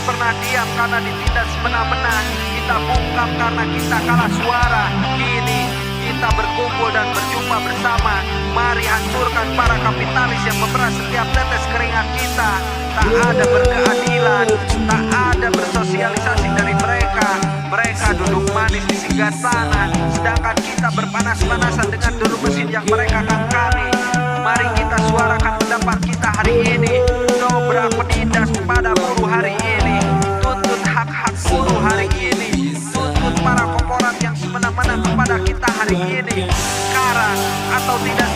pernah diam karena ditindas semena-mena. Kita bungkam karena kita kalah suara. Kini kita berkumpul dan berjumpa bersama. Mari hancurkan para kapitalis yang memeras setiap tetes keringat kita. Tak ada berkeadilan, tak ada bersosialisasi dari mereka. Mereka duduk manis di singgasana, sedangkan kita berpanas-panasan dengan duru mesin yang mereka kangkangi. Mari kita suarakan pendapat kita hari ini. Dobrak penindas kepada buruh hari ini. Tuntut hak-hak buruh hari ini. Tuntut para korporat yang semena-mena kepada kita hari ini. Sekarang atau tidak